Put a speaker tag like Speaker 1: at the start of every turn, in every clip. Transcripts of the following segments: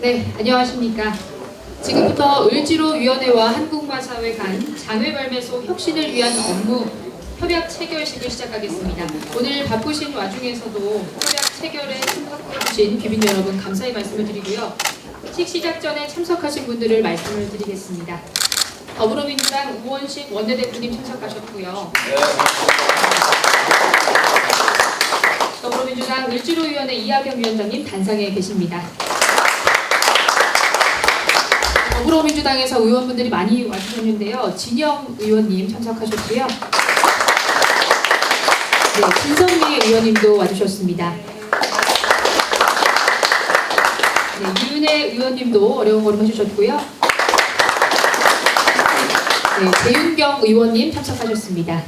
Speaker 1: 네, 안녕하십니까. 지금부터 을지로위원회와 한국마사회 간 장외발매소 혁신을 위한 업무 협약 체결식을 시작하겠습니다. 오늘 바쁘신 와중에서도 협약 체결에 참석해주신 귀빈 여러분 감사의 말씀을 드리고요. 식 시작 전에 참석하신 분들을 말씀을 드리겠습니다. 더불어민주당 우원식 원내대표님 참석하셨고요. 더불어민주당 을지로위원회 이하경 위원장님 단상에 계십니다. 더불어민주당에서 의원분들이 많이 와주셨는데요. 진영 의원님 참석하셨고요. 네, 진선미 의원님도 와주셨습니다. 네, 유은혜 의원님도 어려운 걸음 해주셨고요. 네, 재윤경 의원님 참석하셨습니다.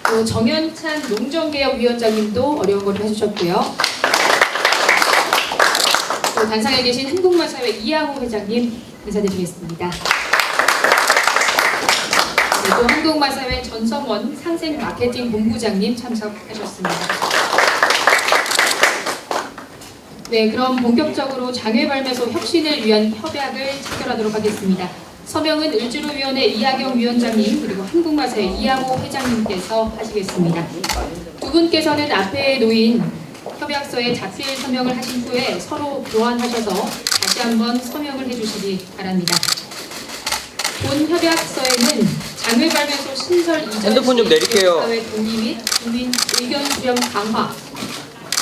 Speaker 1: 또 정현찬 농정개혁위원장님도 어려운 걸음 해주셨고요. 또 단상에 계신 한국마사회 이양호 회장님 인사드리겠습니다. 네, 또 한국마사회 전성원 상생마케팅 본부장님 참석하셨습니다. 네, 그럼 본격적으로 장외발매소 혁신을 위한 협약을 체결하도록 하겠습니다. 서명은 을지로위원회 이하경 위원장님 그리고 한국마사회 이양호 회장님께서 하시겠습니다. 두 분께서는 앞에 놓인 협약서에 자필 서명을 하신 후에 서로 교환하셔서 다시 한번 서명을 해주시기 바랍니다. 본 협약서에는 장외발매소 신설 이전
Speaker 2: 핸드폰 좀 내릴게요.
Speaker 1: 사회 동의 및 국민 의견 수렴 강화,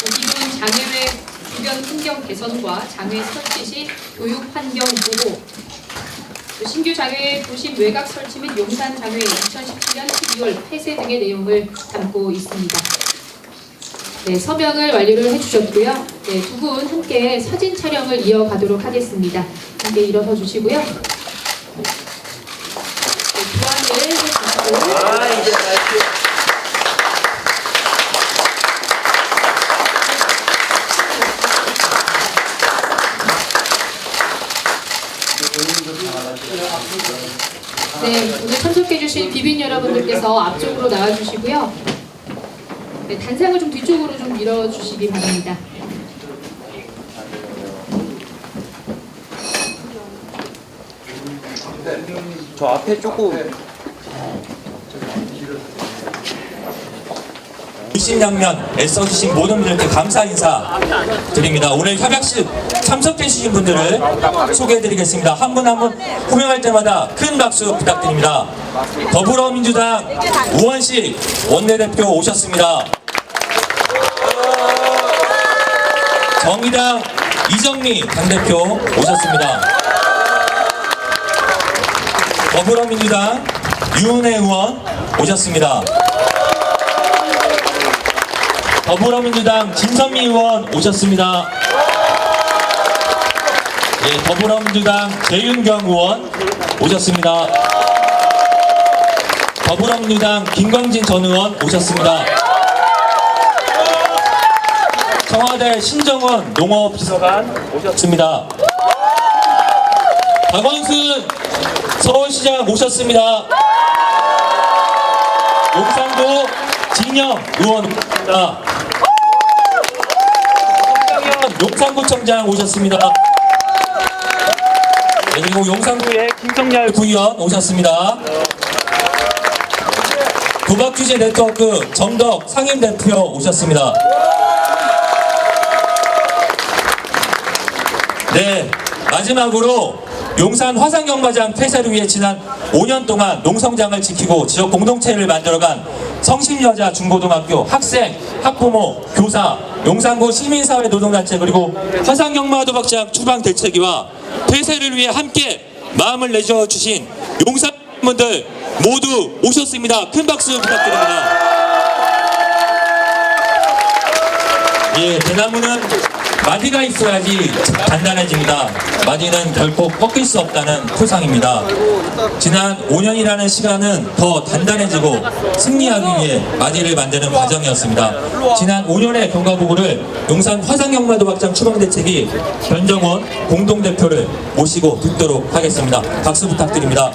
Speaker 1: 기존 장외외 주변 환경 개선과 장외 설치 시 교육 환경 보호, 신규 장외 도심 외곽 설치 및 용산 장외 2017년 12월 폐쇄 등의 내용을 담고 있습니다. 네, 서명을 완료를 해주셨고요. 네, 두 분 함께 사진 촬영을 이어가도록 하겠습니다. 함께 일어서 주시고요. 네, 교환을 해주시고. 네, 오늘 참석해주신 비빈 여러분들께서 앞쪽으로 나와주시고요. 네, 단상을 좀 뒤쪽으로 좀 밀어주시기 바랍니다.
Speaker 2: 저 앞에 조금
Speaker 3: 20년면 애써주신 모든 분들께 감사 인사 드립니다. 오늘 협약식 참석해주신 분들을 소개해드리겠습니다. 한 분 한 분 호명할 때마다 큰 박수 부탁드립니다. 더불어민주당 우원식 원내대표 오셨습니다. 정의당 이정미 당대표 오셨습니다. 더불어민주당 유은혜 의원 오셨습니다. 더불어민주당 진선미 의원 오셨습니다. 예, 더불어민주당 재윤경 의원 오셨습니다. 더불어민주당 김광진 전 의원 오셨습니다. 청와대 신정원 농업비서관 오셨습니다. 박원순 서울시장 오셨습니다. 용산구 진영 의원 오셨습니다. 용산구청장 오셨습니다. 네, 그리고 용산구의 김성열 구의원 오셨습니다. 도박규제 네트워크 정덕 상임대표 오셨습니다. 네, 마지막으로 용산 화상경마장 폐쇄를 위해 지난 5년 동안 농성장을 지키고 지역 공동체를 만들어간 성심여자 중고등학교 학생, 학부모, 교사, 용산구 시민사회 노동단체 그리고 화상경마도박장 추방대책위와 폐쇄를 위해 함께 마음을 내주신 용산분들 모두 오셨습니다. 큰 박수 부탁드립니다. 예, 대나무는 마디가 있어야지 단단해집니다. 마디는 결코 꺾일 수 없다는 토상입니다. 지난 5년이라는 시간은 더 단단해지고 승리하기 위해 마디를 만드는 과정이었습니다. 지난 5년의 경과보고를 용산 화상경마도박장 추방대책위 변정원 공동대표를 모시고 듣도록 하겠습니다. 박수 부탁드립니다.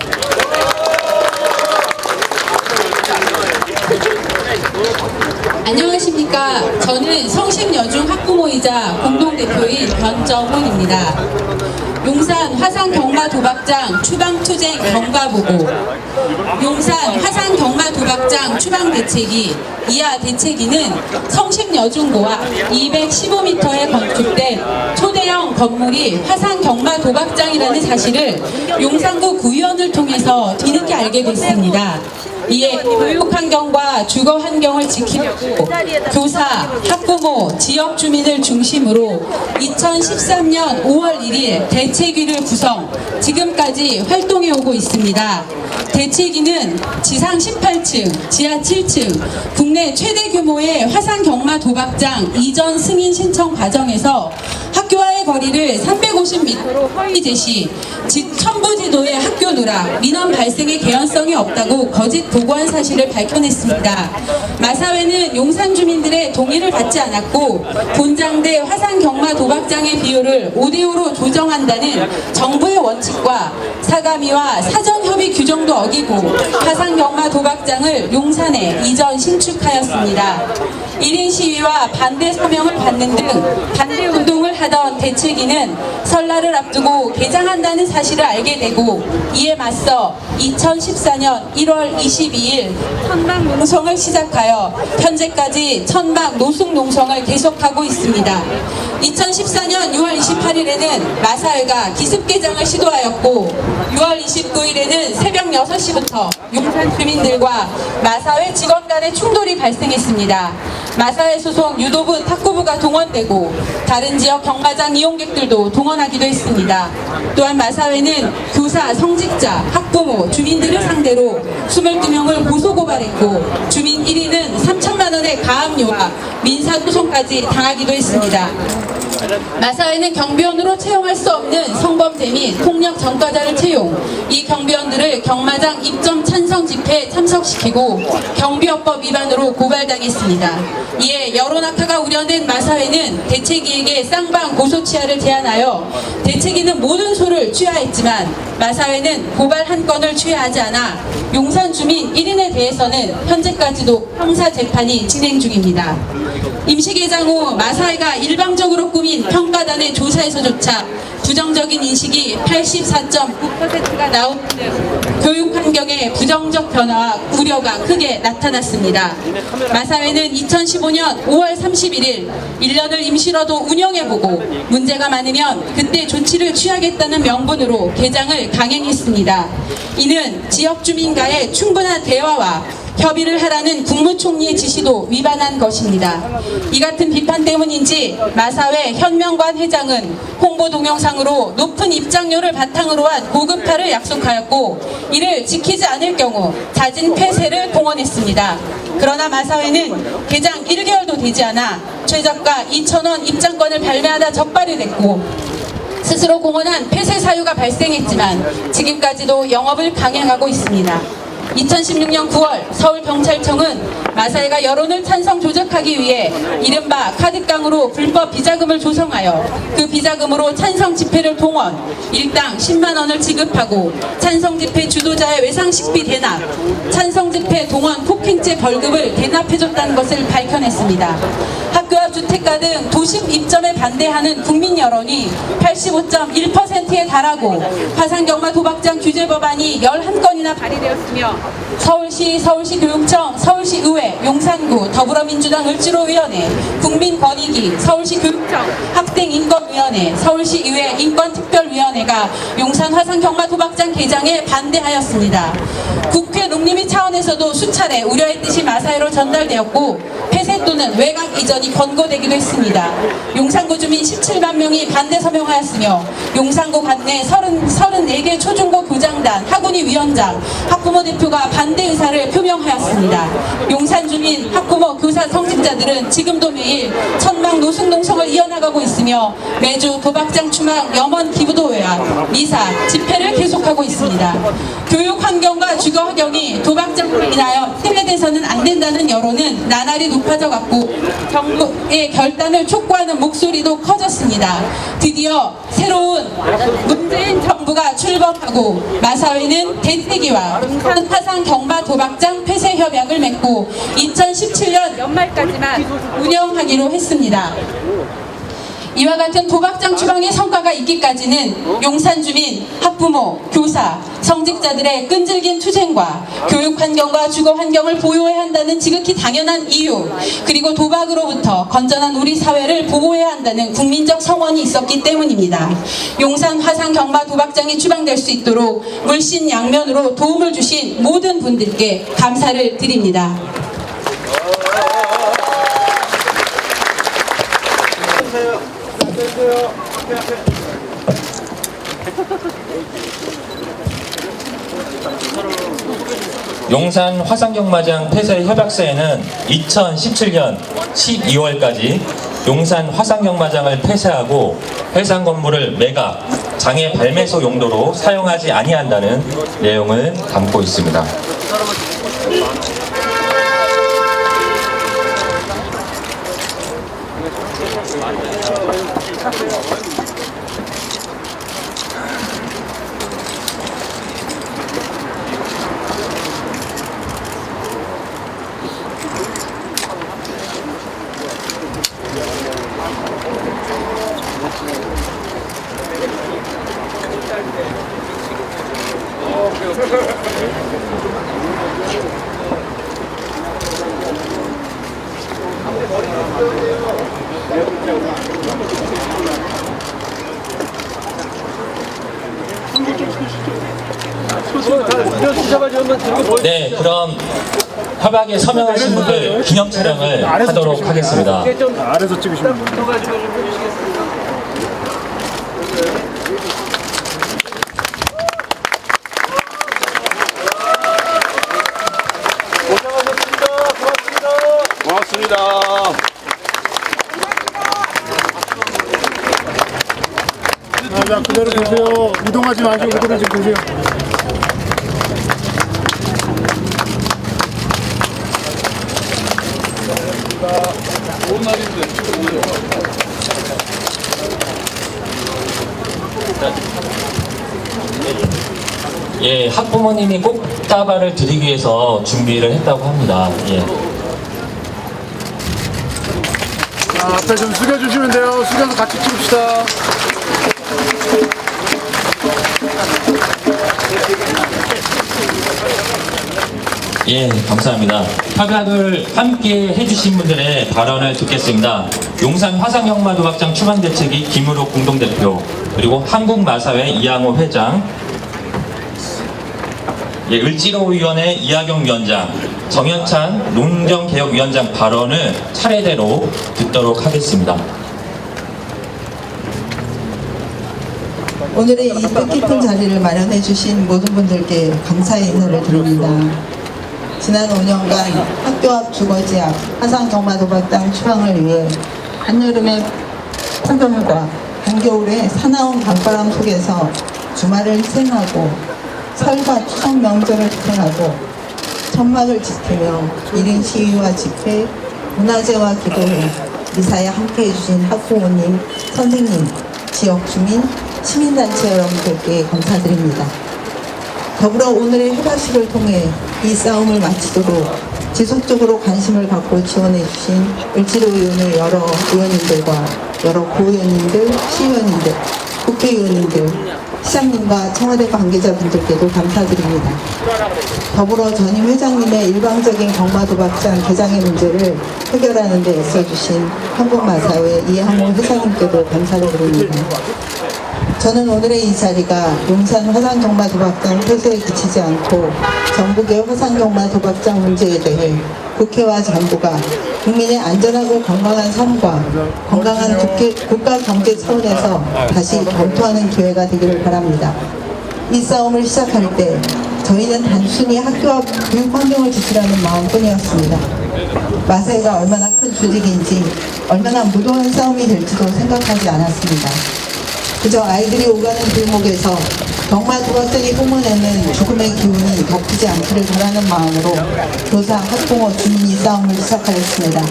Speaker 1: 안녕하십니까.
Speaker 4: 안녕하십니까. 저는 성심여중 학부모이자 공동대표인 변정훈입니다. 용산 화산 경마 도박장 추방투쟁 경과보고. 용산 화산 경마 도박장 추방 대책위 이하 대책위는 성심여중고와 215m에 건축된 초대형 건물이 화산 경마 도박장이라는 사실을 용산구 구의원을 통해서 뒤늦게 알게 됐습니다. 이에 교육 환경과 주거 환경을 지키려고 교사, 학부모, 지역 주민을 중심으로 2013년 5월 1일 대책위를 구성, 지금까지 활동해 오고 있습니다. 대책위는 지상 18층, 지하 7층, 국내 최대 규모의 화산 경마 도박장 이전 승인 신청 과정에서 학교와의 거리를 350m로 허위 제시, 첨부지도의 학교 누락, 민원 발생의 개연성이 없다고 거짓 보고한 사실을 밝혀냈습니다. 마사회는 용산 주민들의 동의를 받지 않았고 본장대 화산 경마 도박장의 비율을 5대5로 조정한다는 정부의 원칙과 사감위와 사전협의 규정도 어기고 화산 경마 도박장을 용산에 이전 신축하였습니다. 1인 시위와 반대 서명을 받는 등 반대 운동을 하던 대책위는 설날을 앞두고 개장한다는 사실을 알게 되고 이에 맞서 2014년 1월 22일 천막 농성을 시작하여 현재까지 천막 노숙 농성을 계속하고 있습니다. 2014년 6월 28일에는 마사회가 기습 개장을 시도하였고 6월 29일에는 새벽 6시부터 용산 주민들과 마사회 직원 간의 충돌이 발생했습니다. 마사회 소속 유도부 탁구부가 동원되고 다른 지역 경마장 이용객들도 동원하기도 했습니다. 또한 마사회는 교사, 성직자, 학부모, 주민들을 상대로 22명을 고소고발했고 주민 1인은 3천만 원의 가압류와 민사소송까지 당하기도 했습니다. 마사회는 경비원으로 채용할 수 없는 성범죄 및 폭력 전과자를 채용, 이 경비원들을 경마장 입점 찬성 집회에 참석시키고 경비업법 위반으로 고발당했습니다. 이에 여론 악화가 우려된 마사회는 대책위에게 쌍방 고소치하를 제안하여 대책위는 모든 소를 취하했지만 마사회는 고발 한 건을 취하하지 않아 용산 주민 1인에 대해서는 현재까지도 형사재판이 진행 중입니다. 임시개장 후 마사회가 일방적으로 꾸민 평가단의 조사에서조차 부정적인 인식이 84.9%가 나온 등 교육 환경의 부정적 변화와 우려가 크게 나타났습니다. 마사회는 2015년 5월 31일 1년을 임시로도 운영해보고 문제가 많으면 그때 조치를 취하겠다는 명분으로 개장을 강행했습니다. 이는 지역 주민과의 충분한 대화와 협의를 하라는 국무총리의 지시도 위반한 것입니다. 이 같은 비판 때문인지 마사회 현명관 회장은 홍보 동영상으로 높은 입장료를 바탕으로 한 고급화를 약속하였고 이를 지키지 않을 경우 자진 폐쇄를 공언했습니다. 그러나 마사회는 개장 1개월도 되지 않아 최저가 2,000원 입장권을 발매하다 적발이 됐고 스스로 공언한 폐쇄 사유가 발생했지만 지금까지도 영업을 강행하고 있습니다. 2016년 9월 서울경찰청은 마사회가 여론을 찬성 조작하기 위해 이른바 카드깡으로 불법 비자금을 조성하여 그 비자금으로 찬성 집회를 동원, 일당 10만 원을 지급하고 찬성 집회 주도자의 외상식비 대납, 찬성 집회 동원 폭행죄 벌금을 대납해줬다는 것을 밝혀냈습니다. 학교와 주택가 등 도심 입점에 반대하는 국민 여론이 85.1%에 달하고 화산경마 도박장 규제 법안이 11건이나 발의되었으며 서울시교육청, 서울시의회, 용산구, 더불어민주당 을지로위원회, 국민권익위, 서울시교육청, 학생인권위원회, 서울시의회 인권특별위원회가 용산 화산경마 도박장 개장에 반대하였습니다. 국회 농림위 차원에서도 수차례 우려의 뜻이 마사회로 전달되었고 폐쇄 또는 외곽 이전이 권고되기도 했습니다. 용산구 주민 17만 명이 반대 서명하였으며 용산구 관내 34개 초중고 교장단, 학우니 위원장, 학부모 대표가 반대 의사를 표명하였습니다. 용산 주민, 학부모, 교사, 성직자들은 지금도 매일 천막 노숙 농성을 이어나가고 있으며 매주 도박장 추방, 염원 기부도회와 미사, 집회를 계속하고 있습니다. 교육 환경과 주거 환경이 도박장으로 인하여 폐쇄돼서는 안 된다는 여론은 나날이 높아져 갔고 정부의 결단을 촉구하는 목소리도 커졌습니다. 드디어 새로운 문재인 정부가 출범하고 마사회는 대태기와 용산 화상 경마 도박장 폐쇄 협약을 맺고 2017년 연말까지만 운영하기로 했습니다. 이와 같은 도박장 추방의 성과가 있기까지는 용산 주민, 학부모, 교사, 성직자들의 끈질긴 투쟁과 교육 환경과 주거 환경을 보호해야 한다는 지극히 당연한 이유, 그리고 도박으로부터 건전한 우리 사회를 보호해야 한다는 국민적 성원이 있었기 때문입니다. 용산 화상 경마 도박장이 추방될 수 있도록 물신양면으로 도움을 주신 모든 분들께 감사를 드립니다.
Speaker 3: 용산 화상경마장 폐쇄 협약서에는 2017년 12월까지 용산 화상경마장을 폐쇄하고 해상 건물을 매각, 장애 발매소 용도로 사용하지 아니한다는 내용을 담고 있습니다. 네, 그럼 협약에 서명하신 분들 기념 촬영을 하도록 하겠습니다.
Speaker 5: 아래서 찍으시면 돼요.
Speaker 6: 고맙습니다.
Speaker 5: 자, 그대로 계세요. 이동하지 마시고 그대로 지금 계세요.
Speaker 3: 예, 학부모님이 꽃다발을 드리기 위해서 준비를 했다고 합니다. 예.
Speaker 5: 자, 앞에 좀 숙여주시면 돼요. 숙여서 같이 찍읍시다.
Speaker 3: 예, 감사합니다. 협약을 함께 해주신 분들의 발언을 듣겠습니다. 용산 화상경마도박장 추방대책위 김으로 공동대표, 그리고 한국마사회 이양호 회장, 예, 을지로위원회 이하경 위원장, 정현찬 농정개혁위원장 발언을 차례대로 듣도록 하겠습니다.
Speaker 7: 오늘의 이 뜻깊은 자리를 마련해 주신 모든 분들께 감사의 인사를 드립니다. 지난 5년간 학교 앞 주거지 앞 화상경마도박장 추방을 위해 한여름의 폭염과 한겨울의 사나운 강바람 속에서 주말을 희생하고 설과 추석 명절을 희생하고 천막을 지키며 1인 시위와 집회, 문화제와 기도회, 미사에 함께해 주신 학부모님, 선생님, 지역 주민, 시민단체 여러분들께 감사드립니다. 더불어 오늘의 협약식을 통해 이 싸움을 마치도록 지속적으로 관심을 갖고 지원해 주신 을지로위원회 여러 의원님들과 여러 구의원님들, 시의원님들, 국회의원님들, 시장님과 청와대 관계자분들께도 감사드립니다. 더불어 전임 회장님의 일방적인 경마도박장 개장의 문제를 해결하는 데 애써주신 한국마사회 이양호 회장님께도 감사를 드립니다. 저는 오늘의 이 자리가 용산 화상경마도박장 폐쇄에 그치지 않고 전국의 화상경마도박장 문제에 대해 국회와 정부가 국민의 안전하고 건강한 삶과 건강한 국가 경제 차원에서 다시 검토하는 기회가 되기를 바랍니다. 이 싸움을 시작할 때 저희는 단순히 학교 앞 교육 환경을 지키라는 마음뿐이었습니다. 마사회가 얼마나 큰 조직인지 얼마나 무도한 싸움이 될지도 생각하지 않았습니다. 그저 아이들이 오가는 길목에서 경마도박장이 뿜어내는 죽음의 기운이 덮이지 않기를 바라는 마음으로 교사, 학부모, 주민이 싸움을 시작하였습니다.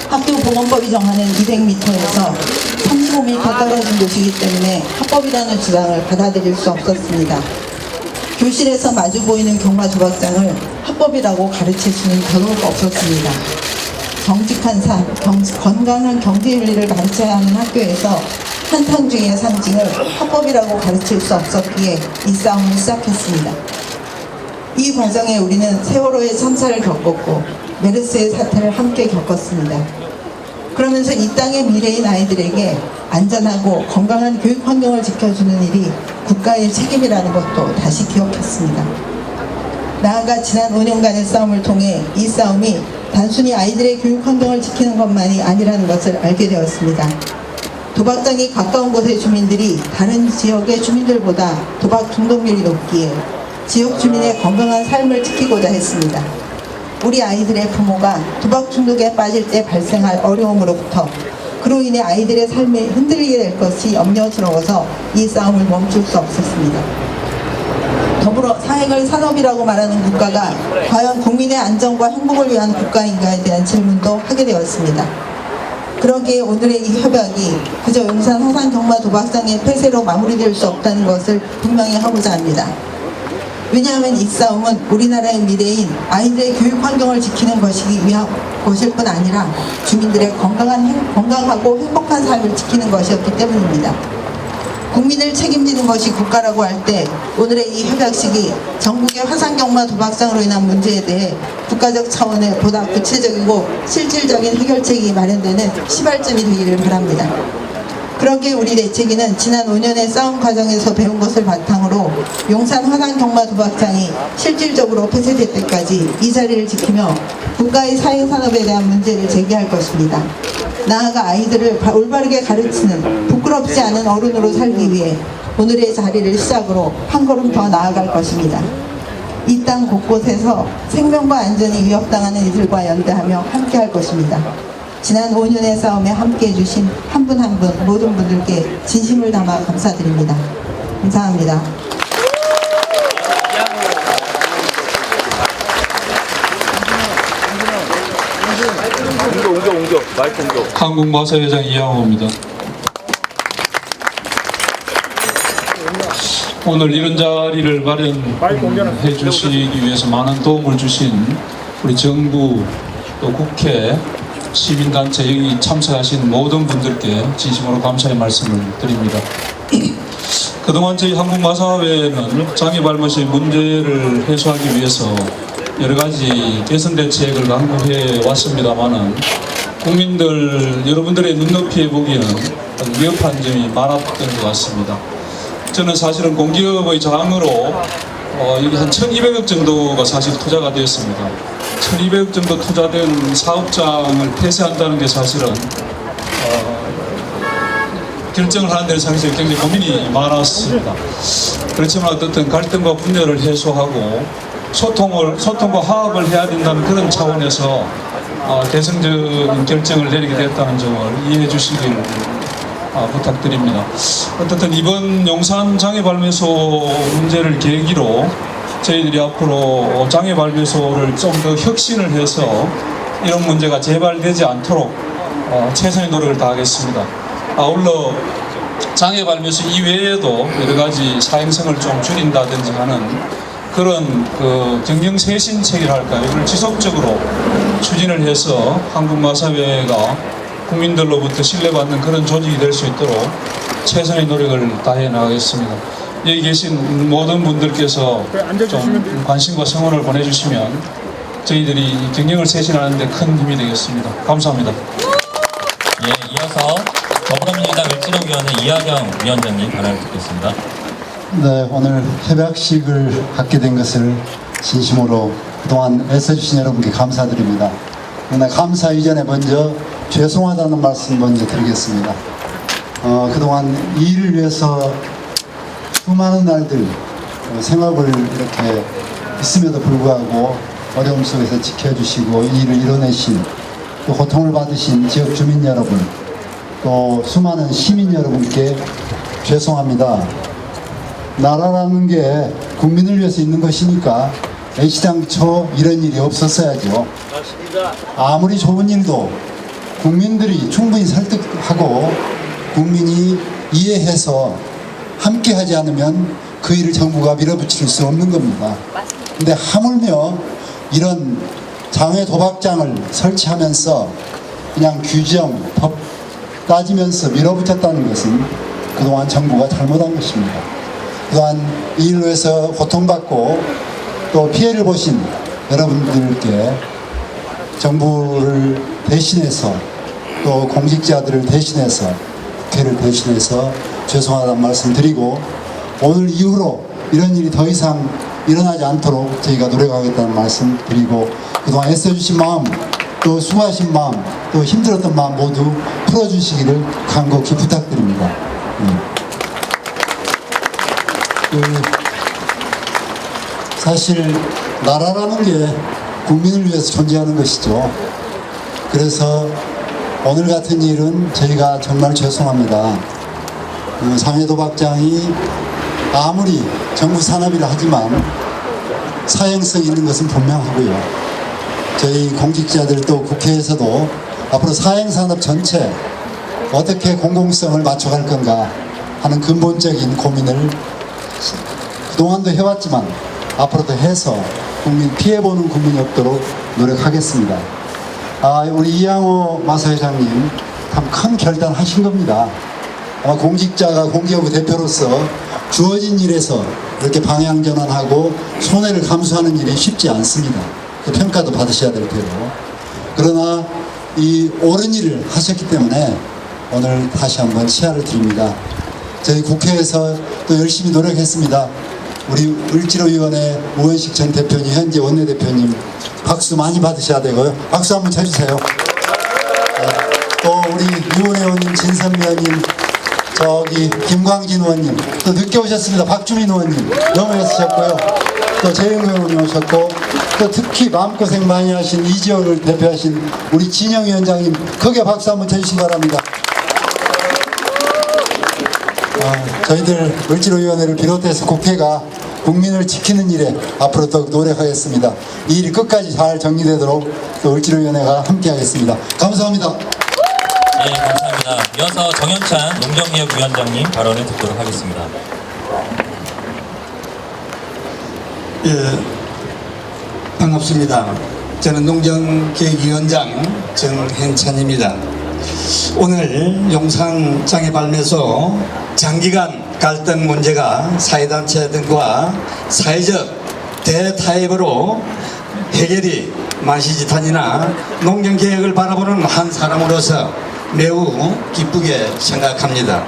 Speaker 7: 학교 보건법이 정하는 200m에서 35m 떨어진 곳이기 때문에 합법이라는 주장을 받아들일 수 없었습니다. 교실에서 마주 보이는 경마 도박장을 합법이라고 가르칠 수는 더더욱 없었습니다. 정직한 삶, 건강한 경제윤리를 가르쳐야 하는 학교에서 한탕주의의 상징을 합법이라고 가르칠 수 없었기에 이 싸움을 시작했습니다. 이 과정에 우리는 세월호의 참사를 겪었고 메르스의 사태를 함께 겪었습니다. 그러면서 이 땅의 미래인 아이들에게 안전하고 건강한 교육 환경을 지켜주는 일이 국가의 책임이라는 것도 다시 기억했습니다. 나아가 지난 5년간의 싸움을 통해 이 싸움이 단순히 아이들의 교육 환경을 지키는 것만이 아니라는 것을 알게 되었습니다. 도박장이 가까운 곳의 주민들이 다른 지역의 주민들보다 도박 중독률이 높기에 지역 주민의 건강한 삶을 지키고자 했습니다. 우리 아이들의 부모가 도박 중독에 빠질 때 발생할 어려움으로부터 그로 인해 아이들의 삶이 흔들리게 될 것이 염려스러워서 이 싸움을 멈출 수 없었습니다. 더불어 사행을 산업이라고 말하는 국가가 과연 국민의 안전과 행복을 위한 국가인가에 대한 질문도 하게 되었습니다. 그러기에 오늘의 이 협약이 그저 용산 화산 경마 도박장의 폐쇄로 마무리될 수 없다는 것을 분명히 하고자 합니다. 왜냐하면 이 싸움은 우리나라의 미래인 아이들의 교육 환경을 지키는 것이기 위한 것일 뿐 아니라 주민들의 건강하고 행복한 삶을 지키는 것이었기 때문입니다. 국민을 책임지는 것이 국가라고 할 때 오늘의 이 협약식이 전국의 화산경마 도박장으로 인한 문제에 대해 국가적 차원의 보다 구체적이고 실질적인 해결책이 마련되는 시발점이 되기를 바랍니다. 그러기에 우리 내체기는 지난 5년의 싸움 과정에서 배운 것을 바탕으로 용산 화산경마 도박장이 실질적으로 폐쇄될 때까지 이 자리를 지키며 국가의 사행산업에 대한 문제를 제기할 것입니다. 나아가 아이들을 올바르게 가르치는 부끄럽지 않은 어른으로 살기 위해 오늘의 자리를 시작으로 한 걸음 더 나아갈 것입니다. 이 땅 곳곳에서 생명과 안전이 위협당하는 이들과 연대하며 함께할 것입니다. 지난 5년의 싸움에 함께해 주신 한 분 한 분 모든 분들께 진심을 담아 감사드립니다. 감사합니다.
Speaker 2: 옮겨 마이크 옮겨.
Speaker 6: 한국마사회장 이양호입니다. 오늘 이런 자리를 마련해 주시기 위해서 많은 도움을 주신 우리 정부 또 국회 시민단체 여기 참석하신 모든 분들께 진심으로 감사의 말씀을 드립니다. 그동안 저희 한국마사회는 장애발못의 문제를 해소하기 위해서 여러 가지 개선 대책을 강구해 왔습니다만은 국민들 여러분들의 눈높이에 보기에는 위협한 점이 많았던 것 같습니다. 저는 사실은 공기업의 장으로 여기 한 1,200억 정도가 사실 투자가 되었습니다. 1,200억 정도 투자된 사업장을 폐쇄한다는 게 사실은 결정을 하는 데는 사실 굉장히 고민이 많았습니다. 그렇지만 어떻든 갈등과 분열을 해소하고 소통과 화합을 해야 된다는 그런 차원에서 대승적인 결정을 내리게 됐다는 점을 이해해 주시길 부탁드립니다. 어쨌든 이번 용산 장애발매소 문제를 계기로 저희들이 앞으로 장애발매소를 좀 더 혁신을 해서 이런 문제가 재발되지 않도록 최선의 노력을 다하겠습니다. 아울러 장애발매소 이외에도 여러 가지 사행성을 좀 줄인다든지 하는 그런 경영쇄신책이랄까요? 이걸 지속적으로 추진을 해서 한국마사회가 국민들로부터 신뢰받는 그런 조직이 될 수 있도록 최선의 노력을 다해 나가겠습니다. 여기 계신 모든 분들께서 좀 관심과 성원을 보내주시면 저희들이 경영을 쇄신하는 데 큰 힘이 되겠습니다. 감사합니다.
Speaker 3: 예, 이어서 더불어민주당 을지로위원회 이하경 위원장님 발언을 듣겠습니다.
Speaker 8: 네, 오늘 협약식을 갖게 된 것을 진심으로 그동안 애써주신 여러분께 감사드립니다. 그러나 감사 이전에 먼저 죄송하다는 말씀 먼저 드리겠습니다. 그동안 이 일을 위해서 수많은 날들 생업을 이렇게 있음에도 불구하고 어려움 속에서 지켜주시고 이 일을 이뤄내신 또 고통을 받으신 지역 주민 여러분 또 수많은 시민 여러분께 죄송합니다. 나라라는 게 국민을 위해서 있는 것이니까 애시당초 이런 일이 없었어야죠. 아무리 좋은 일도 국민들이 충분히 설득하고 국민이 이해해서 함께 하지 않으면 그 일을 정부가 밀어붙일 수 없는 겁니다. 근데 하물며 이런 장외 도박장을 설치하면서 그냥 규정, 법 따지면서 밀어붙였다는 것은 그동안 정부가 잘못한 것입니다. 그동안 이 일로 해서 고통받고 또 피해를 보신 여러분들께 정부를 대신해서 또 공직자들을 대신해서 국회를 대신해서 죄송하다는 말씀 드리고 오늘 이후로 이런 일이 더 이상 일어나지 않도록 저희가 노력하겠다는 말씀 드리고 그동안 애써주신 마음 또 수고하신 마음 또 힘들었던 마음 모두 풀어주시기를 간곡히 부탁드립니다. 사실 나라라는 게 국민을 위해서 존재하는 것이죠. 그래서 오늘 같은 일은 저희가 정말 죄송합니다. 장외도박장이 아무리 정부 산업이라 하지만 사행성 있는 것은 분명하고요. 저희 공직자들 또 국회에서도 앞으로 사행산업 전체 어떻게 공공성을 맞춰갈 건가 하는 근본적인 고민을 그동안도 해왔지만 앞으로도 해서 국민 피해보는 국민이 없도록 노력하겠습니다. 우리 이양호 마사회장님 참 큰 결단 하신 겁니다. 아마 공직자가 공기업의 대표로서 주어진 일에서 이렇게 방향 전환하고 손해를 감수하는 일이 쉽지 않습니다. 그 평가도 받으셔야 될 테고. 그러나 이 옳은 일을 하셨기 때문에 오늘 다시 한번 치아를 드립니다. 저희 국회에서 또 열심히 노력했습니다. 우리 을지로위원회 우원식 전 대표님, 현재 원내대표님 박수 많이 받으셔야 되고요. 박수 한번 쳐주세요. 또 우리 유은혜 의원님, 진선미 의원님, 저기 김광진 의원님, 또 늦게 오셨습니다. 박주민 의원님 너무 애쓰셨고요. 또 재영우 의원님 오셨고, 또 특히 마음고생 많이 하신 이지호를 대표하신 우리 진영 위원장님 크게 박수 한번 쳐주시기 바랍니다. 저희들 을지로위원회를 비롯해서 국회가 국민을 지키는 일에 앞으로 더 노력하겠습니다. 이 일이 끝까지 잘 정리되도록 또 을지로위원회가 함께하겠습니다. 감사합니다.
Speaker 3: 네, 감사합니다. 이어서 정현찬 농정개혁위원장님 발언을 듣도록 하겠습니다.
Speaker 9: 예, 반갑습니다. 저는 농정개혁위원장 정현찬입니다. 오늘 용산 장애발매소 장기간 갈등 문제가 사회단체 등과 사회적 대타협으로 해결이 만시지탄이나 농경개혁을 바라보는 한 사람으로서 매우 기쁘게 생각합니다.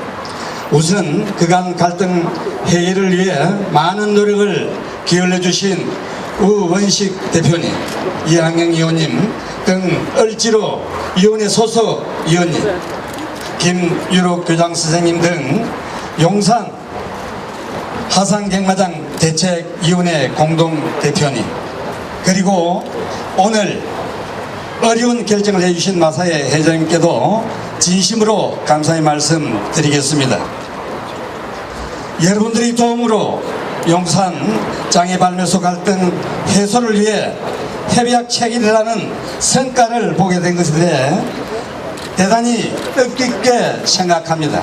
Speaker 9: 우선 그간 갈등 해결을 위해 많은 노력을 기울여 주신 우원식 대표님, 이항영 의원님 등 을지로 위원회 소속 위원님, 김유록 교장 선생님 등 용산 하상경마장 대책위원회 공동대표님, 그리고 오늘 어려운 결정을 해주신 마사회 회장님께도 진심으로 감사의 말씀 드리겠습니다. 여러분들의 도움으로 용산 장애발매소 갈등 해소를 위해 협약 체결이라는 성과를 보게 된 것에 대해 대단히 뜻깊게 생각합니다.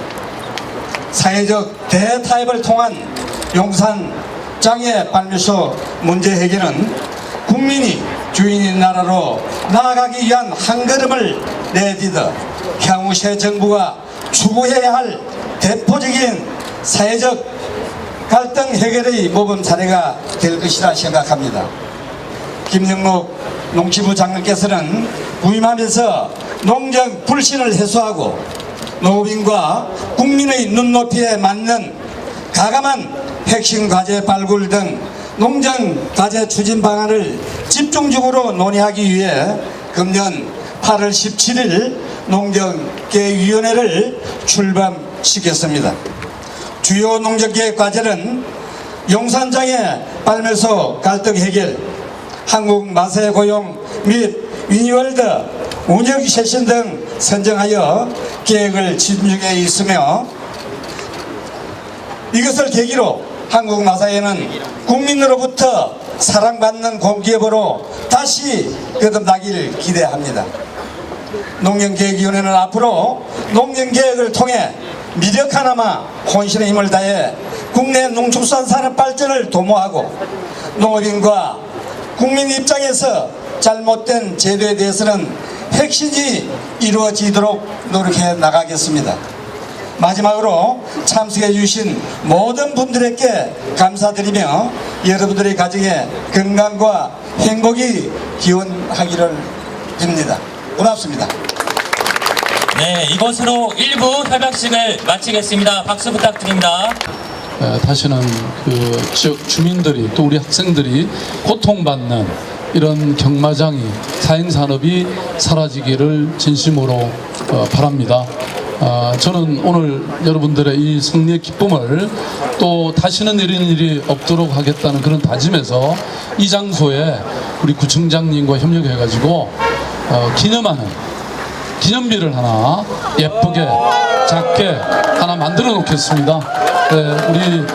Speaker 9: 사회적 대타협을 통한 용산 장애발매소 문제 해결은 국민이 주인인 나라로 나아가기 위한 한 걸음을 내디뎌 향후 새 정부가 추구해야 할 대표적인 사회적 갈등 해결의 모범 사례가 될 것이라 생각합니다. 김영록 농지부 장관께서는 부임하면서 농정 불신을 해소하고 농업인과 국민의 눈높이에 맞는 가감한 핵심 과제 발굴 등 농정 과제 추진 방안을 집중적으로 논의하기 위해 금년 8월 17일 농정개혁위원회를 출범시켰습니다. 주요 농정개혁 과제는 용산장애 발매소 갈등 해결, 한국 마사회 고용 및 유니월드 운영 쇄신 등 선정하여 계획을 진행해 있으며, 이것을 계기로 한국 마사회는 국민으로부터 사랑받는 공기업으로 다시 거듭나기를 기대합니다. 농경개혁위원회는 앞으로 농경개혁을 통해 미력 하나마 혼신의 힘을 다해 국내 농축산산업 발전을 도모하고 농업인과 국민 입장에서 잘못된 제도에 대해서는 혁신이 이루어지도록 노력해 나가겠습니다. 마지막으로 참석해 주신 모든 분들에게 감사드리며 여러분들의 가정에 건강과 행복이 기원하기를 빕니다. 고맙습니다.
Speaker 3: 네, 이것으로 1부 협약식을 마치겠습니다. 박수 부탁드립니다.
Speaker 10: 다시는 그 지역 주민들이 또 우리 학생들이 고통받는 이런 경마장이 사행산업이 사라지기를 진심으로 바랍니다. 저는 오늘 여러분들의 이 승리의 기쁨을 또 다시는 이런 일이 없도록 하겠다는 그런 다짐에서 이 장소에 우리 구청장님과 협력해가지고 기념하는 기념비를 하나 예쁘게 작게 하나 만들어 놓겠습니다. 네, 우리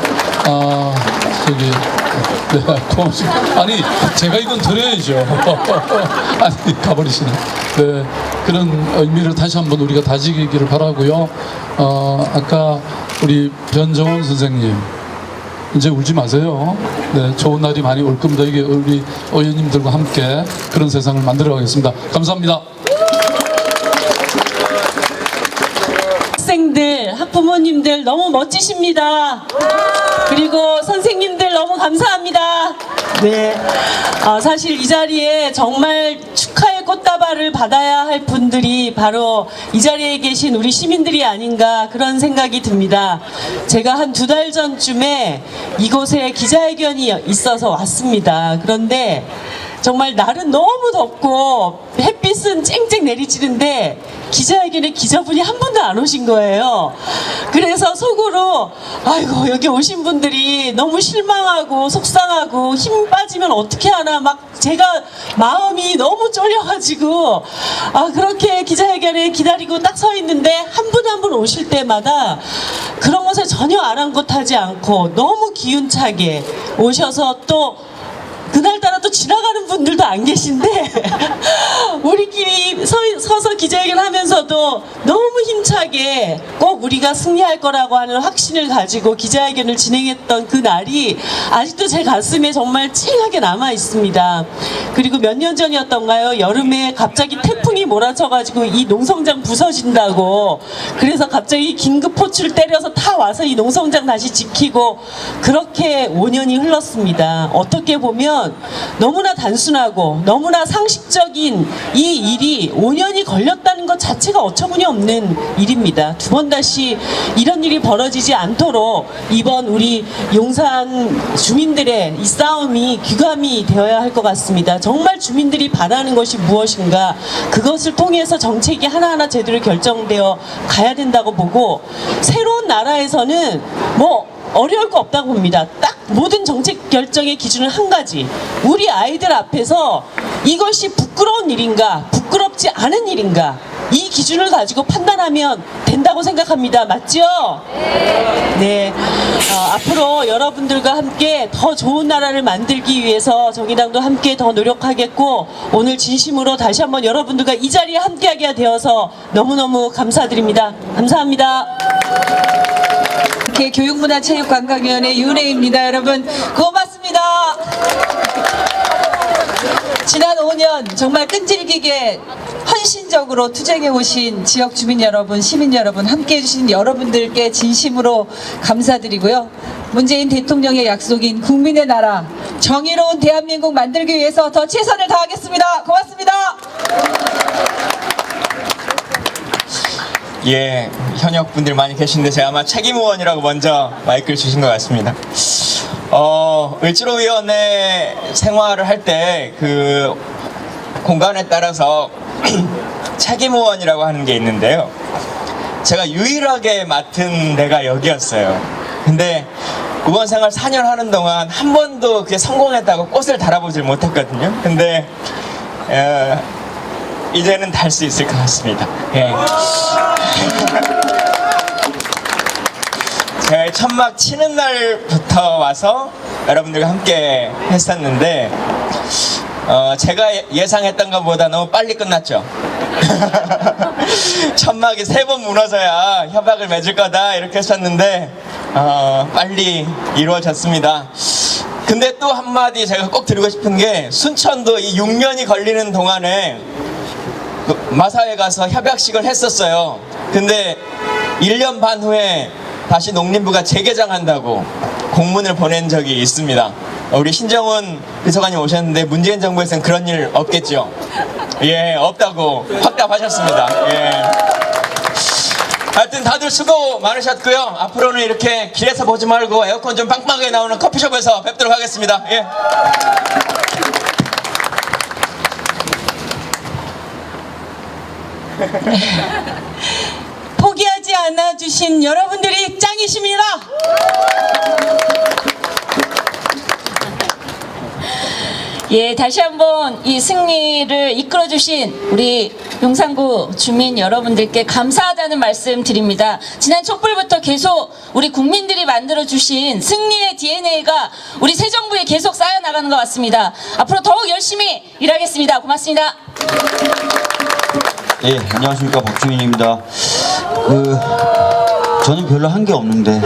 Speaker 10: 네, 고맙습니다. 아니 제가 이건 드려야죠. 아니 가버리시네. 네, 그런 의미를 다시 한번 우리가 다지기를 바라고요. 아까 우리 변정원 선생님 이제 울지 마세요. 네, 좋은 날이 많이 올 겁니다. 이게 우리 의원님들과 함께 그런 세상을 만들어 가겠습니다. 감사합니다.
Speaker 4: 학생들, 학부모님들 너무 멋지십니다. 그리고 선생님들 너무 감사합니다. 네, 사실 이 자리에 정말 축하의 꽃다발을 받아야 할 분들이 바로 이 자리에 계신 우리 시민들이 아닌가 그런 생각이 듭니다. 제가 한 2달 전쯤에 이곳에 기자회견이 있어서 왔습니다. 그런데 정말 날은 너무 덥고 햇빛은 쨍쨍 내리치는데 기자회견에 기자분이 한 분도 안 오신 거예요. 그래서 속으로 아이고 여기 오신 분들이 너무 실망하고 속상하고 힘 빠지면 어떻게 하나 막 제가 마음이 너무 쫄려가지고 그렇게 기자회견에 기다리고 딱 서 있는데 한 분 한 분 오실 때마다 그런 것을 전혀 아랑곳하지 않고 너무 기운차게 오셔서 또 그날따라 또 지나가는 분들도 안 계신데 우리끼리 서서 기자회견 하면서도 너무 힘차게 꼭 우리가 승리할 거라고 하는 확신을 가지고 기자회견을 진행했던 그 날이 아직도 제 가슴에 정말 찡하게 남아 있습니다. 그리고 몇 년 전이었던가요? 여름에 갑자기 태풍이 몰아쳐가지고 이 농성장 부서진다고 그래서 갑자기 긴급 호출 때려서 다 와서 이 농성장 다시 지키고 그렇게 5년이 흘렀습니다. 어떻게 보면 너무나 단순하고 너무나 상식적인 이 일이 5년이 걸렸다는 것 자체가 어처구니 없는 일입니다. 두 번 다시 이런 일이 벌어지지 않도록 이번 우리 용산 주민들의 이 싸움이 귀감이 되어야 할 것 같습니다. 정말 주민들이 바라는 것이 무엇인가 그것을 통해서 정책이 하나하나 제대로 결정되어 가야 된다고 보고 새로운 나라에서는 어려울 거 없다고 봅니다. 딱 모든 정책 결정의 기준은 한 가지. 우리 아이들 앞에서 이것이 부끄러운 일인가, 부끄럽지 않은 일인가 이 기준을 가지고 판단하면 된다고 생각합니다. 맞죠? 네. 앞으로 여러분들과 함께 더 좋은 나라를 만들기 위해서 정의당도 함께 더 노력하겠고 오늘 진심으로 다시 한번 여러분들과 이 자리에 함께하게 되어서 너무너무 감사드립니다. 감사합니다.
Speaker 11: 교육문화체육관광위원회 윤혜입니다. 여러분 고맙습니다. 지난 5년 정말 끈질기게 헌신적으로 투쟁해 오신 지역 주민 여러분, 시민 여러분, 함께해 주신 여러분들께 진심으로 감사드리고요. 문재인 대통령의 약속인 국민의 나라, 정의로운 대한민국 만들기 위해서 더 최선을 다하겠습니다. 고맙습니다.
Speaker 12: 예, 현역 분들 많이 계신데 제가 아마 책임 의원이라고 먼저 마이크를 주신 것 같습니다. 을지로위원회 생활을 할 때 그 공간에 따라서 책임 의원이라고 하는 게 있는데요. 제가 유일하게 맡은 데가 여기였어요. 근데 의원 생활 4년 하는 동안 한 번도 그게 성공했다고 꽃을 달아보질 못했거든요. 근데 이제는 달 수 있을 것 같습니다. 예. 제가 천막 치는 날부터 와서 여러분들과 함께 했었는데 제가 예상했던 것보다 너무 빨리 끝났죠. 천막이 3번 무너져야 협약을 맺을 거다 이렇게 하셨는데 빨리 이루어졌습니다. 근데 또 한마디 제가 꼭 드리고 싶은 게 순천도 이 6년이 걸리는 동안에 마사에 가서 협약식을 했었어요. 근데 1년 반 후에 다시 농림부가 재개장한다고 공문을 보낸 적이 있습니다. 우리 신정훈 비서관님 오셨는데 문재인 정부에서는 그런 일 없겠죠? 예, 없다고 확답하셨습니다. 예. 하여튼 다들 수고 많으셨고요. 앞으로는 이렇게 길에서 보지 말고 에어컨 좀 빵빵하게 나오는 커피숍에서 뵙도록 하겠습니다. 예.
Speaker 11: 포기하지 않아 주신 여러분들이 짱이십니다. 예, 다시 한번 이 승리를 이끌어 주신 우리 용산구 주민 여러분들께 감사하다는 말씀 드립니다. 지난 촛불부터 계속 우리 국민들이 만들어 주신 승리의 DNA가 우리 새 정부에 계속 쌓여 나가는 것 같습니다. 앞으로 더욱 열심히 일하겠습니다. 고맙습니다.
Speaker 2: 예, 안녕하십니까, 박주민입니다. 저는 별로 한 게 없는데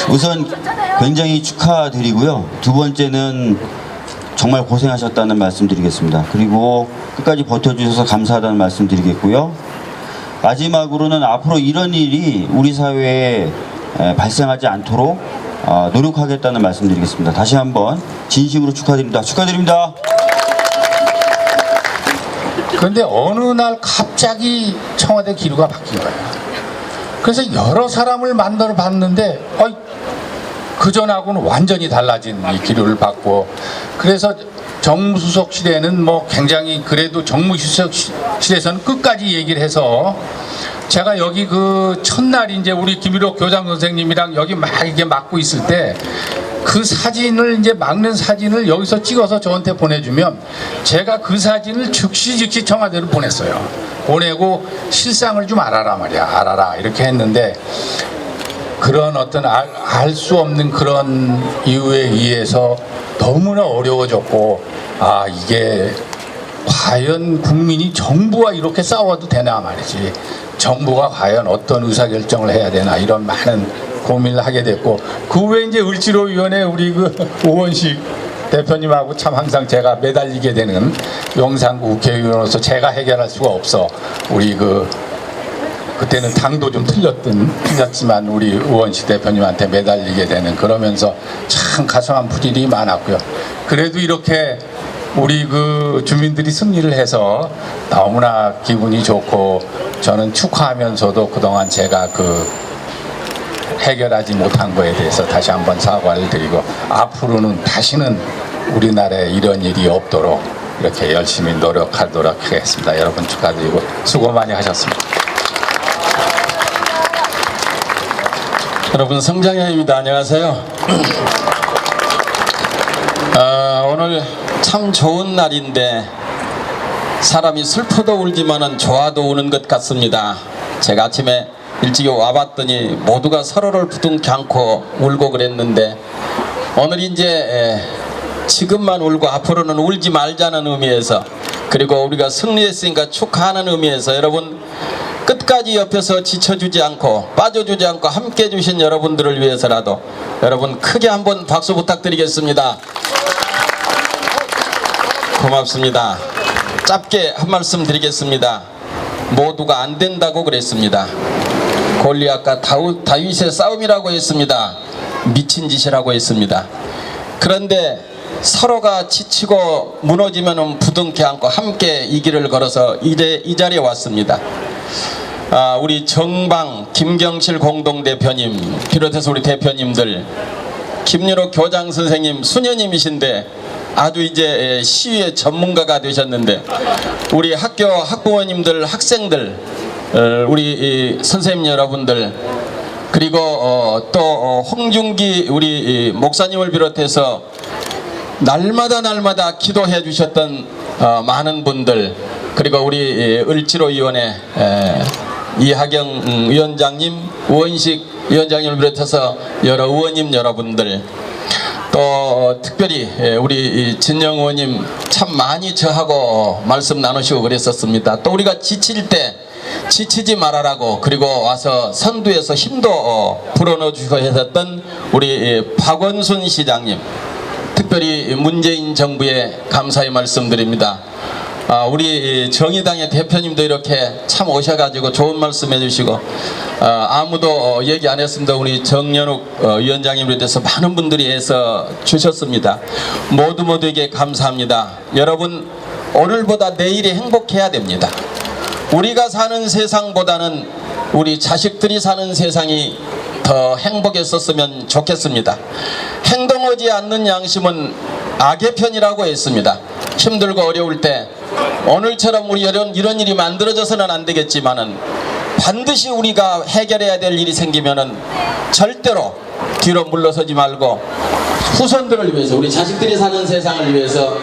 Speaker 2: 우선 굉장히 축하드리고요. 두 번째는 정말 고생하셨다는 말씀 드리겠습니다. 그리고 끝까지 버텨주셔서 감사하다는 말씀 드리겠고요. 마지막으로는 앞으로 이런 일이 우리 사회에 발생하지 않도록 노력하겠다는 말씀 드리겠습니다. 다시 한번 진심으로 축하드립니다. 축하드립니다.
Speaker 5: 그런데 어느 날 갑자기 청와대 기류가 바뀐 거예요. 그래서 여러 사람을 만나러 봤는데 그전하고는 완전히 달라진 이 기류를 받고, 그래서 정무수석 시대는 뭐 굉장히 그래도 정무수석 시대에서는 끝까지 얘기를 해서 제가 여기 그 첫날 이제 우리 김일옥 교장 선생님이랑 여기 막 이렇게 맡고 있을 때 그 사진을 이제 막는 사진을 여기서 찍어서 저한테 보내주면 제가 그 사진을 즉시 청와대로 보냈어요. 보내고 실상을 좀 알아라 말이야. 알아라 이렇게 했는데 그런 어떤 알 수 없는 그런 이유에 의해서 너무나 어려워졌고, 이게 과연 국민이 정부와 이렇게 싸워도 되나 말이지, 정부가 과연 어떤 의사결정을 해야 되나 이런 많은 고민을 하게 됐고, 그 후에 이제 을지로위원회 우리 그 오원식 대표님하고 참 항상 제가 매달리게 되는 용산구 국회의원으로서 제가 해결할 수가 없어. 우리 그때는 당도 좀 틀렸지만 우리 우원식 대표님한테 매달리게 되는, 그러면서 참 가슴 아픈 일이 많았고요. 그래도 이렇게 우리 그 주민들이 승리를 해서 너무나 기분이 좋고, 저는 축하하면서도 그동안 제가 해결하지 못한 거에 대해서 다시 한번 사과를 드리고, 앞으로는 다시는 우리나라에 이런 일이 없도록 이렇게 열심히 노력하도록 하겠습니다. 여러분 축하드리고 수고 많이 하셨습니다.
Speaker 13: 여러분, 성장현입니다. 안녕하세요. 오늘 참 좋은 날인데 사람이 슬퍼도 울지만은 좋아도 우는 것 같습니다. 제가 아침에 일찍 와봤더니 모두가 서로를 부둥켜 안고 울고 그랬는데, 오늘 이제 지금만 울고 앞으로는 울지 말자는 의미에서, 그리고 우리가 승리했으니까 축하하는 의미에서 여러분 끝까지 옆에서 지쳐주지 않고 빠져주지 않고 함께 해주신 여러분들을 위해서라도 여러분 크게 한번 박수 부탁드리겠습니다. 고맙습니다. 짧게 한 말씀 드리겠습니다. 모두가 안 된다고 그랬습니다. 골리앗과 다윗의 싸움이라고 했습니다. 미친 짓이라고 했습니다. 그런데 서로가 지치고 무너지면 부둥켜 안고 함께 이 길을 걸어서 이 자리에 왔습니다. 우리 정방 김경실 공동대표님 비롯해서 우리 대표님들, 김유록 교장 선생님 수녀님이신데 아주 이제 시위의 전문가가 되셨는데, 우리 학교 학부모님들, 학생들, 우리 선생님 여러분들, 그리고 또 홍준기 우리 목사님을 비롯해서 날마다 기도해 주셨던 많은 분들, 그리고 우리 을지로위원회 이하경 위원장님, 우원식 위원장님을 비롯해서 여러 의원님 여러분들, 또 특별히 우리 진영 의원님 참 많이 저하고 말씀 나누시고 그랬었습니다. 또 우리가 지칠 때 지치지 말아라고 그리고 와서 선두에서 힘도 불어넣어 주시고 했었던 우리 박원순 시장님, 특별히 문재인 정부에 감사의 말씀드립니다. 우리 정의당의 대표님도 이렇게 참 오셔가지고 좋은 말씀 해주시고 아무도 얘기 안 했습니다. 우리 정연욱 위원장님에 대해서 많은 분들이 애써 주셨습니다. 모두에게 감사합니다. 여러분, 오늘보다 내일이 행복해야 됩니다. 우리가 사는 세상보다는 우리 자식들이 사는 세상이 더 행복했었으면 좋겠습니다. 행동하지 않는 양심은 악의 편이라고 했습니다. 힘들고 어려울 때 오늘처럼 우리 이런 일이 만들어져서는 안 되겠지만은 반드시 우리가 해결해야 될 일이 생기면은 절대로 뒤로 물러서지 말고 후손들을 위해서, 우리 자식들이 사는 세상을 위해서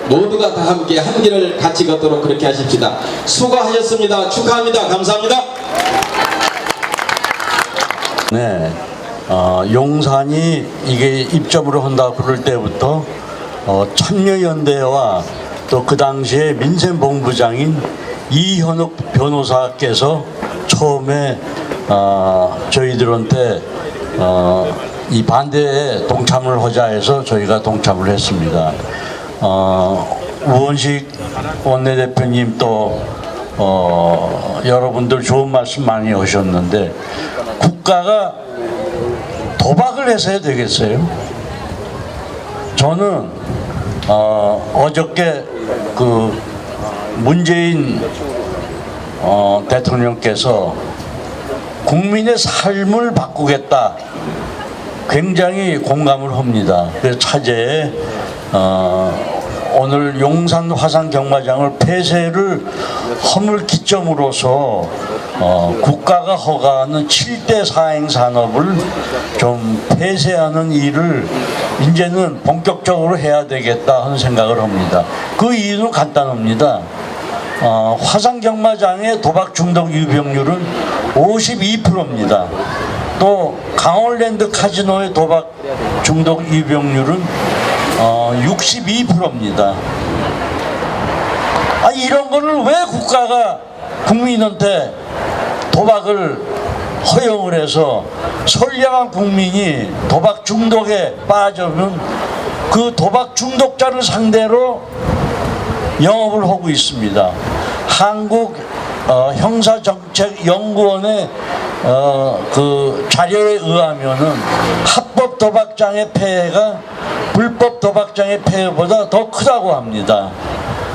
Speaker 13: 모두가 다 함께 한 길을 같이 걷도록 그렇게 하십시다. 수고하셨습니다. 축하합니다. 감사합니다.
Speaker 14: 네, 용산이 이게 입점으로 한다고 그럴 때부터 천녀연대와 또 그 당시에 민생본부장인 이현욱 변호사께서 처음에 저희들한테 이 반대에 동참을 하자 해서 저희가 동참을 했습니다. 우원식 원내대표님 또 여러분들 좋은 말씀 많이 하셨는데 국가가 도박을 해서 해야 되겠어요? 저는 어저께 그 문재인 대통령께서 국민의 삶을 바꾸겠다 굉장히 공감을 합니다. 그래서 차제에 오늘 용산 화산 경마장을 폐쇄를 허물 기점으로서 국가가 허가하는 7대 사행 산업을 좀 폐쇄하는 일을 이제는 본격적으로 해야 되겠다 하는 생각을 합니다. 그 이유는 간단합니다. 화산 경마장의 도박 중독 유병률은 52%입니다. 또 강원랜드 카지노의 도박 중독 유병률은 62%입니다. 이런 거를 왜 국가가 국민한테 도박을 허용을 해서 선량한 국민이 도박 중독에 빠져면 그 도박 중독자를 상대로 영업을 하고 있습니다. 한국 형사정책연구원의 그 자료에 의하면은 합법 도박장의 폐해가 불법 도박장의 폐해보다 더 크다고 합니다.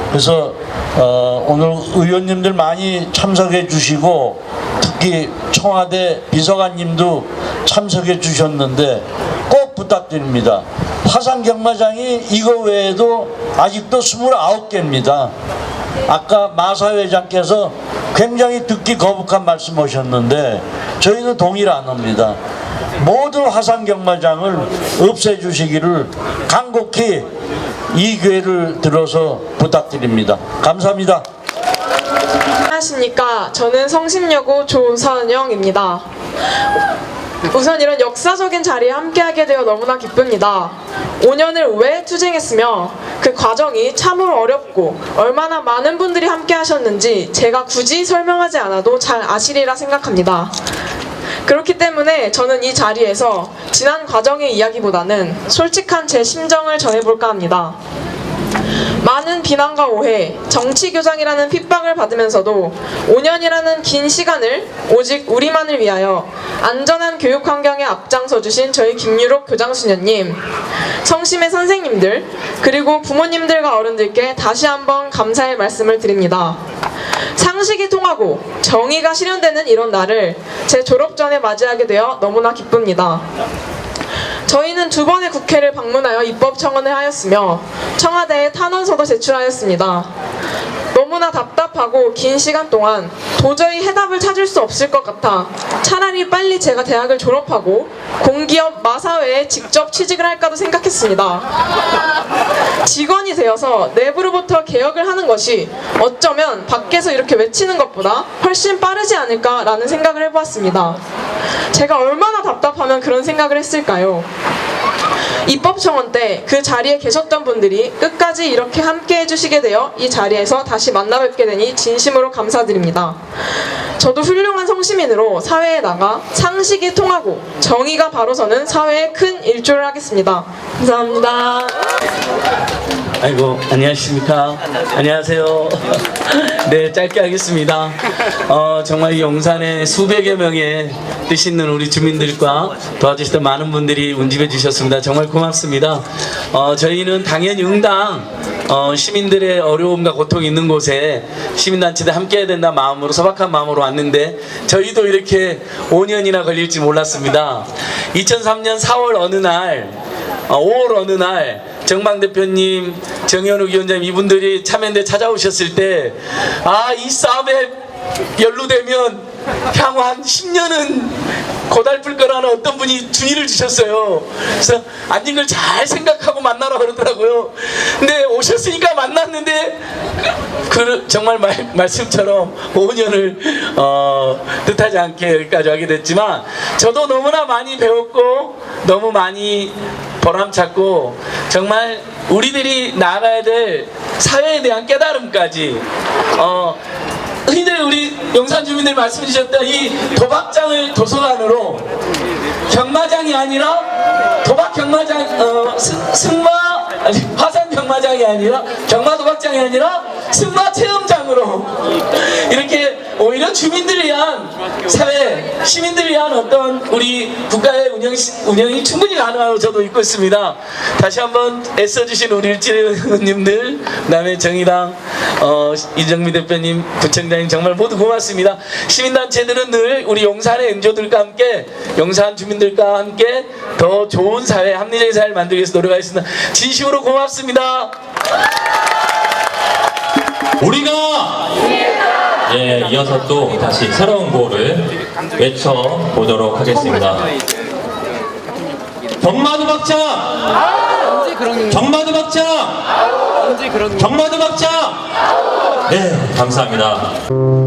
Speaker 14: 그래서 오늘 의원님들 많이 참석해 주시고 특히 청와대 비서관님도 참석해 주셨는데 꼭 부탁드립니다. 화산 경마장이 이거 외에도 아직도 29개입니다. 아까 마사 회장께서 굉장히 듣기 거북한 말씀하셨는데 저희는 동의를 안 합니다. 모든 화산 경마장을 없애주시기를 간곡히 이 기회를 들어서 부탁드립니다. 감사합니다.
Speaker 15: 안녕하십니까. 저는 성심여고 조선영입니다. 우선 이런 역사적인 자리에 함께하게 되어 너무나 기쁩니다. 5년을 왜 투쟁했으며 그 과정이 참으로 어렵고 얼마나 많은 분들이 함께 하셨는지 제가 굳이 설명하지 않아도 잘 아시리라 생각합니다. 그렇기 때문에 저는 이 자리에서 지난 과정의 이야기보다는 솔직한 제 심정을 전해볼까 합니다. 많은 비난과 오해, 정치교장이라는 핍박을 받으면서도 5년이라는 긴 시간을 오직 우리만을 위하여 안전한 교육 환경에 앞장서 주신 저희 김유록 교장수녀님, 성심의 선생님들, 그리고 부모님들과 어른들께 다시 한번 감사의 말씀을 드립니다. 상식이 통하고 정의가 실현되는 이런 날을 제 졸업 전에 맞이하게 되어 너무나 기쁩니다. 저희는 2번의 국회를 방문하여 입법 청원을 하였으며 청와대에 탄원서도 제출하였습니다. 너무나 답답하고 긴 시간 동안 도저히 해답을 찾을 수 없을 것 같아 차라리 빨리 제가 대학을 졸업하고 공기업 마사회에 직접 취직을 할까도 생각했습니다. 직원이 되어서 내부로부터 개혁을 하는 것이 어쩌면 밖에서 이렇게 외치는 것보다 훨씬 빠르지 않을까라는 생각을 해보았습니다. 제가 얼마나 답답하면 그런 생각을 했을까요? 입법청원 때 그 자리에 계셨던 분들이 끝까지 이렇게 함께 해주시게 되어 이 자리에서 다시 만나뵙게 되니 진심으로 감사드립니다. 저도 훌륭한 성시민으로 사회에 나가 상식이 통하고 정의가 바로 서는 사회에 큰 일조를 하겠습니다. 감사합니다.
Speaker 16: 아이고, 안녕하십니까. 안녕하세요. 네, 짧게 하겠습니다. 정말 이 용산에 수백여 명의 뜻 있는 우리 주민들과 도와주시던 많은 분들이 운집해 주셨습니다. 정말 고맙습니다. 저희는 당연히 응당 시민들의 어려움과 고통이 있는 곳에 시민단체들 함께 해야 된다는 마음으로, 소박한 마음으로 왔는데 저희도 이렇게 5년이나 걸릴지 몰랐습니다. 2003년 4월 어느 날 5월 어느 날 정방 대표님, 정현욱 위원장님 이분들이 참여연대 찾아오셨을 때 이 싸움에 연루되면 향후 한 10년은 고달플 거라는 어떤 분이 주의를 주셨어요. 그래서 앉은 걸 잘 생각하고 만나라 그러더라고요. 근데 오셨으니까 만났는데 정말 말씀처럼 5년을 뜻하지 않게 여기까지 하게 됐지만 저도 너무나 많이 배웠고 너무 많이 보람찼고 정말 우리들이 나아가야 될 사회에 대한 깨달음까지 흔히들 우리 용산 주민들 말씀해 주셨던 이 도박장을 도서관으로 경마장이 아니라 도박 경마장 화산 경마장이 아니라 경마 도박장이 아니라 승마 체험장으로 이렇게 오히려 주민들을 위한 사회, 시민들을 위한 어떤 우리 국가의 운영이 충분히 가능하고 저도 믿고 있습니다. 다시 한번 애써주신 우리 일지님들, 그다음에 정의당 이정미 대표님, 부총장님 정말 모두 고맙습니다. 시민단체들은 늘 우리 용산의 엔조들과 함께, 용산 주민들과 함께 더 좋은 사회, 합리적인 사회를 만들기 위해서 노력하겠습니다. 진심으로 고맙습니다.
Speaker 3: 우리가 이어서 또 다시 새로운 구호를 외쳐보도록 하겠습니다. 경마도박장! 경마도박장! 경마도박장! 네, 감사합니다.